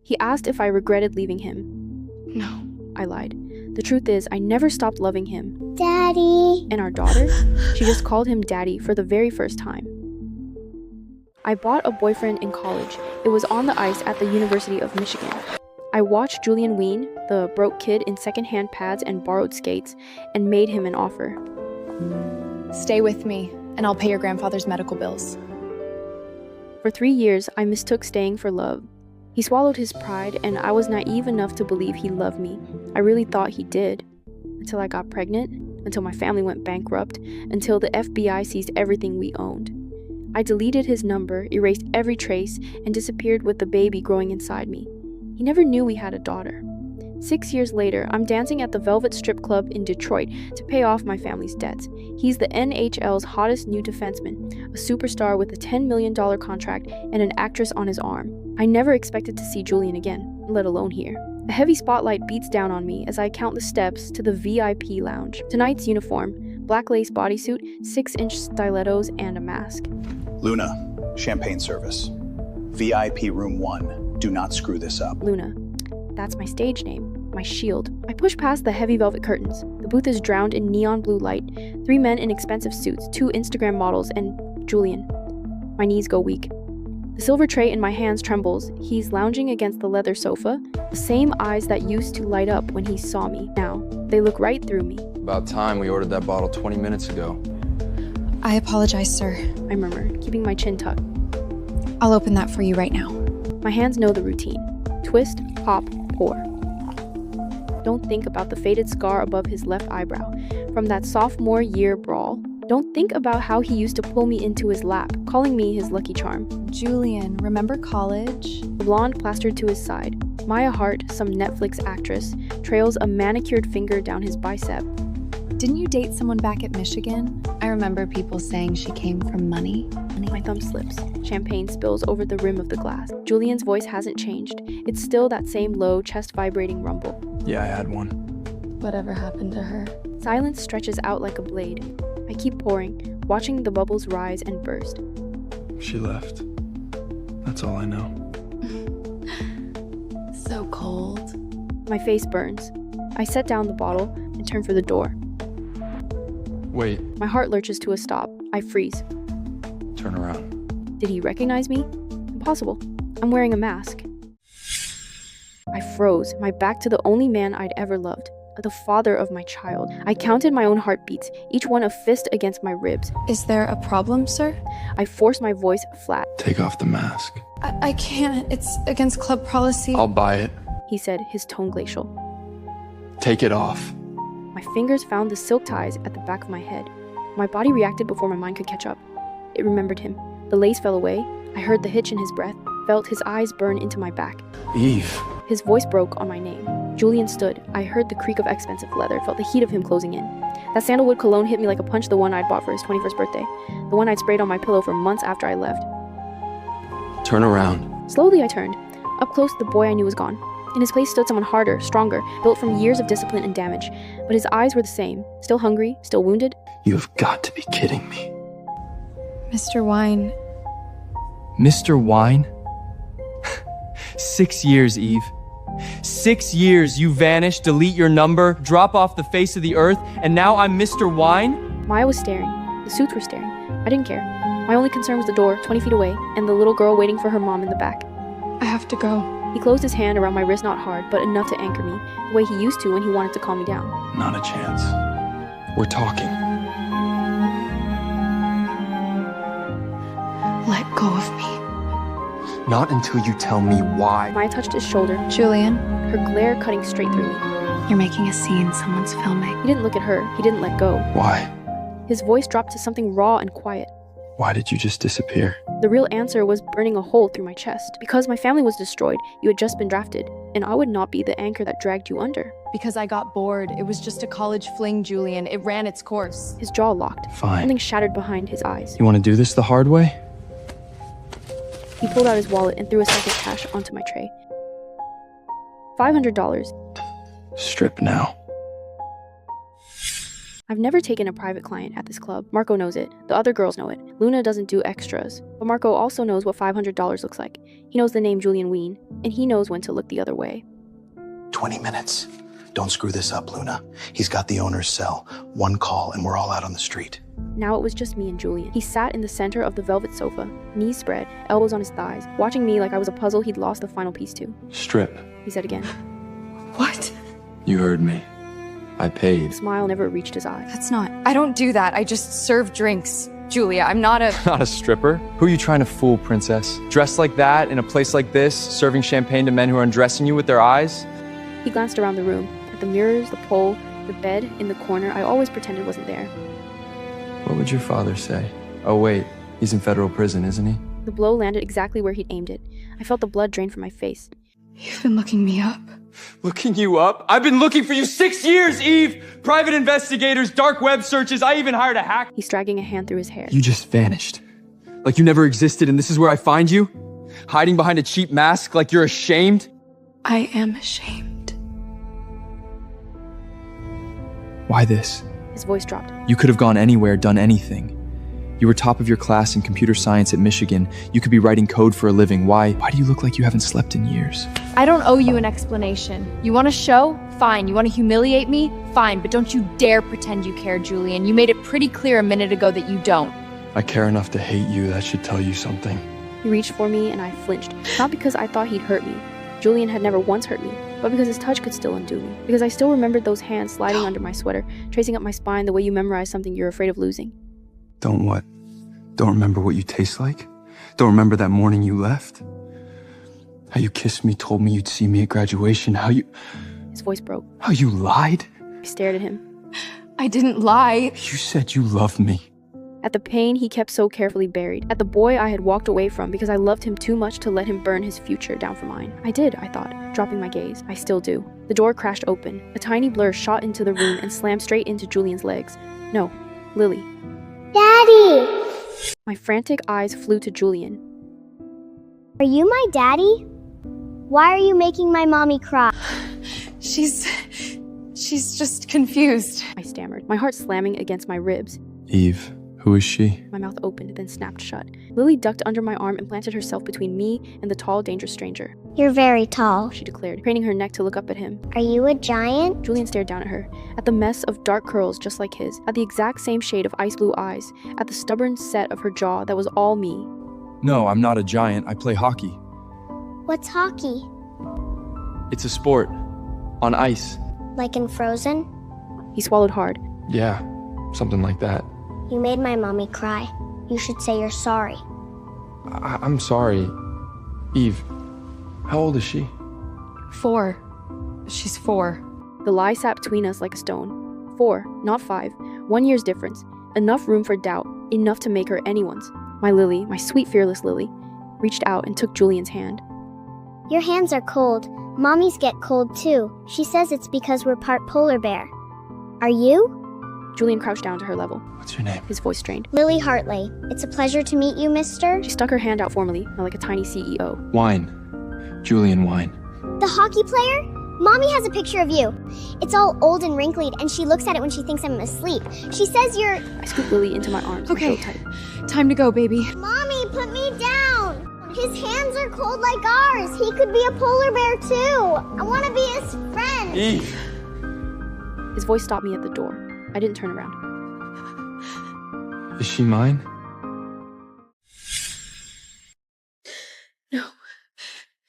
He asked if I regretted leaving him. No. I lied. The truth is, I never stopped loving him. Daddy. And our daughter? She just called him Daddy for the very first time. I bought a boyfriend in college. It was on the ice at the University of Michigan. I watched Julian Wien, the broke kid in secondhand pads and borrowed skates, and made him an offer. Stay with me, and I'll pay your grandfather's medical bills. For 3 years, I mistook staying for love. He swallowed his pride, and I was naive enough to believe he loved me. I really thought he did. Until I got pregnant, until my family went bankrupt, until the FBI seized everything we owned. I deleted his number, erased every trace, and disappeared with the baby growing inside me. He never knew we had a daughter. 6 years later, I'm dancing at the Velvet Strip Club in Detroit to pay off my family's debts. He's the NHL's hottest new defenseman, a superstar with a $10 million contract and an actress on his arm. I never expected to see Julian again, let alone here. A heavy spotlight beats down on me as I count the steps to the VIP lounge. Tonight's uniform, black lace bodysuit, 6-inch stilettos, and a mask. Luna, champagne service. VIP room 1. Do not screw this up. Luna. That's my stage name, my shield. I push past the heavy velvet curtains. The booth is drowned in neon blue light. 3 men in expensive suits, 2 Instagram models, and Julian. My knees go weak. The silver tray in my hands trembles. He's lounging against the leather sofa. The same eyes that used to light up when he saw me. Now, they look right through me. About time we ordered that bottle 20 minutes ago. I apologize, sir. I murmur, keeping my chin tucked. I'll open that for you right now. My hands know the routine. Twist, pop, pour. Don't think about the faded scar above his left eyebrow from that sophomore year brawl. Don't think about how he used to pull me into his lap, calling me his lucky charm. Julian, remember college? The blonde plastered to his side. Maya Hart, some Netflix actress, trails a manicured finger down his bicep. Didn't you date someone back at Michigan? I remember people saying she came from money. My thumb slips. Champagne spills over the rim of the glass. Julian's voice hasn't changed. It's still that same low, chest-vibrating rumble. Yeah, I had one. Whatever happened to her? Silence stretches out like a blade. I keep pouring, watching the bubbles rise and burst. She left. That's all I know. So cold. My face burns. I set down the bottle and turn for the door. Wait, My heart lurches to a stop. I freeze. turn around. Did he recognize me? Impossible. I'm wearing a mask. I froze, my back to the only man I'd ever loved, the father of my child. I counted my own heartbeats, each one a fist against my ribs. Is there a problem, sir? I forced my voice flat. Take off the mask. I can't. It's against club policy. I'll buy it. He said, his tone glacial. Take it off. My fingers found the silk ties at the back of my head. My body reacted before my mind could catch up. It remembered him. The lace fell away. I heard the hitch in his breath, felt his eyes burn into my back. Eve. His voice broke on my name. Julian stood. I heard the creak of expensive leather, felt the heat of him closing in. That sandalwood cologne hit me like a punch, the one I'd bought for his 21st birthday. The one I'd sprayed on my pillow for months after I left. Turn around. Slowly I turned. Up close, the boy I knew was gone. In his place stood someone harder, stronger, built from years of discipline and damage. But his eyes were the same. Still hungry, still wounded. You have got to be kidding me. Mr. Wine. Mr. Wine? 6 years, Eve. 6 years you vanish, delete your number, drop off the face of the earth, and now I'm Mr. Wine? Maya was staring. The suits were staring. I didn't care. My only concern was the door, 20 feet away, and the little girl waiting for her mom in the back. I have to go. He closed his hand around my wrist, not hard, but enough to anchor me, the way he used to when he wanted to calm me down. Not a chance. We're talking. Let go of me. Not until you tell me why. Maya touched his shoulder, Julian, her glare cutting straight through me. you're making a scene. Someone's filming. He didn't look at her. He didn't let go. Why? His voice dropped to something raw and quiet. Why did you just disappear? The real answer was burning a hole through my chest. Because my family was destroyed, you had just been drafted, and I would not be the anchor that dragged you under. Because I got bored. It was just a college fling, Julian. It ran its course. His jaw locked. Fine. Something shattered behind his eyes. You want to do this the hard way? He pulled out his wallet and threw a sack of cash onto my tray. $500. Strip now. I've never taken a private client at this club. Marco knows it. The other girls know it. Luna doesn't do extras. But Marco also knows what $500 looks like. He knows the name Julian Wien, and he knows when to look the other way. 20 minutes. Don't screw this up, Luna. He's got the owner's cell. One call and we're all out on the street. Now it was just me and Julian. He sat in the center of the velvet sofa, knees spread, elbows on his thighs, watching me like I was a puzzle he'd lost the final piece to. Strip. He said again. What? You heard me. I paid. The smile never reached his eyes. That's not. I don't do that. I just serve drinks. Julia, I'm not a. Not a stripper? Who are you trying to fool, princess? Dressed like that, in a place like this, serving champagne to men who are undressing you with their eyes? He glanced around the room, at the mirrors, the pole, the bed in the corner I always pretended wasn't there. What would your father say? Oh, wait. He's in federal prison, isn't he? The blow landed exactly where he'd aimed it. I felt the blood drain from my face. You've been looking me up. Looking you up? I've been looking for you 6 years, Eve! Private investigators, dark web searches, I even hired a hack. He's dragging a hand through his hair. You just vanished. Like you never existed and this is where I find you? Hiding behind a cheap mask like you're ashamed? I am ashamed. Why this? His voice dropped. You could have gone anywhere, done anything. You were top of your class in computer science at Michigan. You could be writing code for a living. Why do you look like you haven't slept in years? I don't owe you an explanation. You want a show? Fine. You want to humiliate me? Fine. But don't you dare pretend you care, Julian. You made it pretty clear a minute ago that you don't. I care enough to hate you. That should tell you something. He reached for me and I flinched. Not because I thought he'd hurt me. Julian had never once hurt me, but because his touch could still undo me. Because I still remembered those hands sliding under my sweater, tracing up my spine the way you memorize something you're afraid of losing. Don't what? Don't remember what you taste like? Don't remember that morning you left? How you kissed me, told me you'd see me at graduation, His voice broke. how you lied? I stared at him. I didn't lie. You said you loved me. At the pain he kept so carefully buried. At the boy I had walked away from because I loved him too much to let him burn his future down for mine. I did, I thought, dropping my gaze. I still do. The door crashed open. A tiny blur shot into the room and slammed straight into Julian's legs. No, Lily. Daddy! My frantic eyes flew to Julian. Are you my daddy? Why are you making my mommy cry? She's just confused. I stammered, my heart slamming against my ribs. Eve, who is she? My mouth opened, then snapped shut. Lily ducked under my arm and planted herself between me and the tall, dangerous stranger. You're very tall. She declared, craning her neck to look up at him. Are you a giant? Julian stared down at her, at the mess of dark curls just like his, at the exact same shade of ice blue eyes, at the stubborn set of her jaw that was all me. No, I'm not a giant. I play hockey. What's hockey? It's a sport. On ice. Like in Frozen? He swallowed hard. Yeah, something like that. You made my mommy cry. You should say you're sorry. I'm sorry. Eve, how old is she? 4. She's 4. The lie sat between us like a stone. 4, not 5. 1 year's difference. Enough room for doubt. Enough to make her anyone's. My Lily, my sweet fearless Lily, reached out and took Julian's hand. Your hands are cold. Mommies get cold too. She says it's because we're part polar bear. Are you? Julian crouched down to her level. What's your name? His voice strained. Lily Hartley. It's a pleasure to meet you, mister. She stuck her hand out formally, like a tiny CEO. Wine. Julian Wien. The hockey player? Mommy has a picture of you. It's all old and wrinkled, and she looks at it when she thinks I'm asleep. She says you're... I scooped Lily into my arms Okay. and held tight. Time to go, baby. Mommy, put me down! His hands are cold like ours. He could be a polar bear too. I want to be his friend. Eve! His voice stopped me at the door. I didn't turn around. Is she mine? No,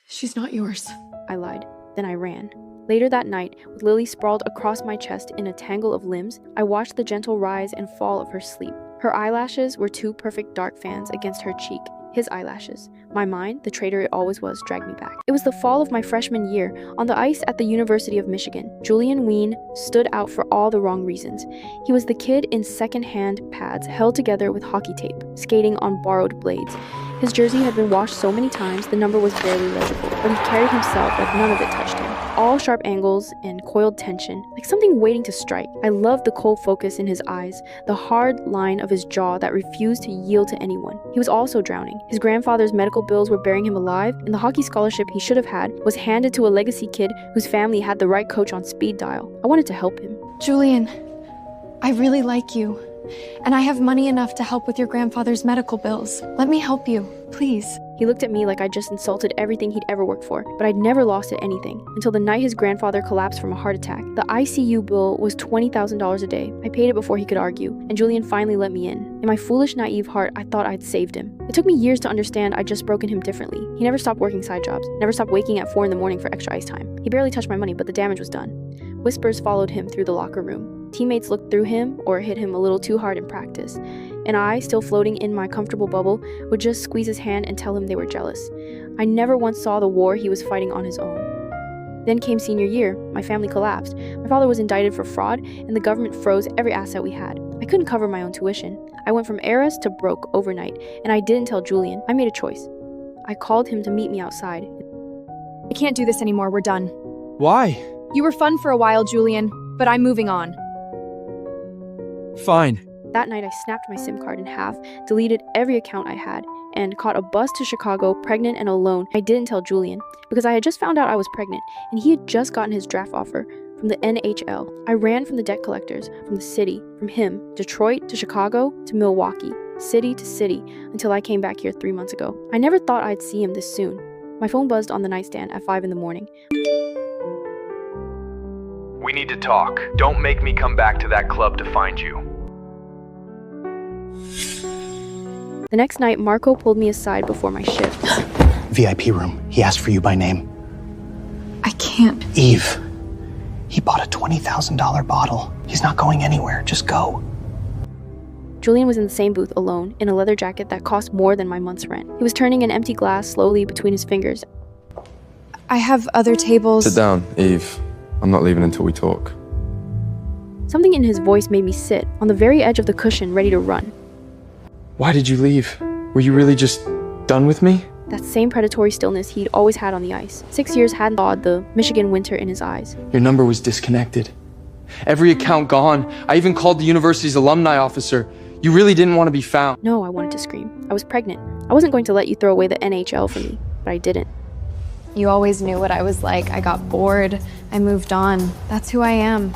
she's not yours. I lied. Then I ran. Later that night, with Lily sprawled across my chest in a tangle of limbs, I watched the gentle rise and fall of her sleep. Her eyelashes were 2 perfect dark fans against her cheek. His eyelashes. My mind, the traitor it always was, dragged me back. It was the fall of my freshman year, on the ice at the University of Michigan. Julian Wien stood out for all the wrong reasons. He was the kid in second-hand pads, held together with hockey tape, skating on borrowed blades. His jersey had been washed so many times, the number was barely legible, but he carried himself like none of it touched him. All sharp angles and coiled tension, like something waiting to strike. I loved the cold focus in his eyes, the hard line of his jaw that refused to yield to anyone. He was also drowning. His grandfather's medical bills were burying him alive, and the hockey scholarship he should have had was handed to a legacy kid whose family had the right coach on speed dial. I wanted to help him. Julian, I really like you. And I have money enough to help with your grandfather's medical bills. Let me help you, please. He looked at me like I'd just insulted everything he'd ever worked for, but I'd never lost at anything, until the night his grandfather collapsed from a heart attack. The ICU bill was $20,000 a day. I paid it before he could argue, and Julian finally let me in. In my foolish, naive heart, I thought I'd saved him. It took me years to understand I'd just broken him differently. He never stopped working side jobs, never stopped waking at 4 in the morning for extra ice time. He barely touched my money, but the damage was done. Whispers followed him through the locker room. Teammates looked through him or hit him a little too hard in practice. And I, still floating in my comfortable bubble, would just squeeze his hand and tell him they were jealous. I never once saw the war he was fighting on his own. Then came senior year. My family collapsed. My father was indicted for fraud, and the government froze every asset we had. I couldn't cover my own tuition. I went from heiress to broke overnight, and I didn't tell Julian. I made a choice. I called him to meet me outside. I can't do this anymore, we're done. Why? You were fun for a while, Julian, but I'm moving on. Fine. That night I snapped my SIM card in half, deleted every account I had, and caught a bus to Chicago, pregnant and alone. I didn't tell Julian, because I had just found out I was pregnant, and he had just gotten his draft offer from the NHL. I ran from the debt collectors, from the city, from him, Detroit to Chicago to Milwaukee, city to city, until I came back here 3 months ago. I never thought I'd see him this soon. My phone buzzed on the nightstand at 5 in the morning. We need to talk. Don't make me come back to that club to find you. The next night, Marco pulled me aside before my shift. VIP room. He asked for you by name. I can't. Eve. He bought a $20,000 bottle. He's not going anywhere. Just go. Julian was in the same booth alone, in a leather jacket that cost more than my month's rent. He was turning an empty glass slowly between his fingers. I have other tables. Sit down, Eve. I'm not leaving until we talk. Something in his voice made me sit, on the very edge of the cushion, ready to run. Why did you leave? Were you really just done with me? That same predatory stillness he'd always had on the ice. 6 years hadn't thawed the Michigan winter in his eyes. Your number was disconnected. Every account gone. I even called the university's alumni officer. You really didn't want to be found. No, I wanted to scream. I was pregnant. I wasn't going to let you throw away the NHL for me, but I didn't. You always knew what I was like. I got bored. I moved on. That's who I am.